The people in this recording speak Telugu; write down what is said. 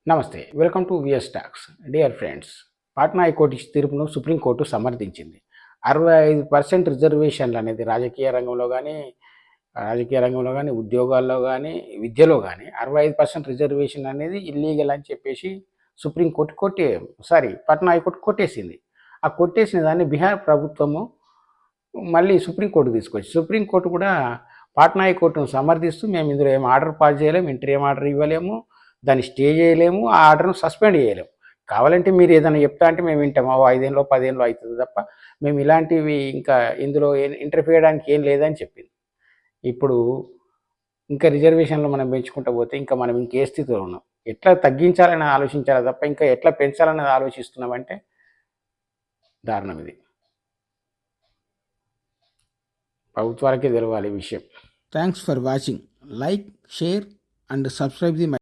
నమస్తే. Welcome to VS talks. Dear friends, Patna high court ఇచ్చిన తీర్పును సుప్రీంకోర్టు సమర్థించింది. 65% రిజర్వేషన్లు అనేది రాజకీయ రంగంలో గానీ, ఉద్యోగాల్లో గానీ, విద్యలో గానీ 65% రిజర్వేషన్ అనేది ఇల్లీగల్ అని చెప్పేసి సుప్రీంకోర్టు పాట్నా హైకోర్టు కొట్టేసింది. ఆ కొట్టేసిన దాన్ని బీహార్ ప్రభుత్వము మళ్ళీ సుప్రీంకోర్టుకి తీసుకొచ్చి సుప్రీంకోర్టు కూడా పాట్నా హైకోర్టును సమర్థిస్తూ మేము ఇందులో ఏం ఆర్డర్ పాస్ చేయలేము, ఇంటరియం ఆర్డర్ ఇవ్వలేము, దాన్ని స్టే చేయలేము, ఆ ఆర్డర్‌ను సస్పెండ్ చేయలేము. కావాలంటే మీరు ఏదైనా చెప్తా అంటే మేము వింటాం. 5 ఏళ్ళో, 10 ఏళ్ళో అయితది తప్ప మేము ఇలాంటివి ఇంకా ఇందులో ఇంటర్ఫియర్ చేయడానికి ఏం లేదని చెప్పింది. ఇప్పుడు ఇంకా రిజర్వేషన్‌లు మనం పెంచుకుంటూ పోతే ఇంకా మనం ఇంకే స్థితిలో ఉన్నాం. ఎట్లా తగ్గించాలని ఆలోచించాలా తప్ప ఇంకా ఎట్లా పెంచాలన్నది ఆలోచిస్తున్నామంటే దారుణం ఇది. ప్రభుత్వాలకే తెలవాలి ఈ విషయం. Thanks for watching. Like, share and subscribe the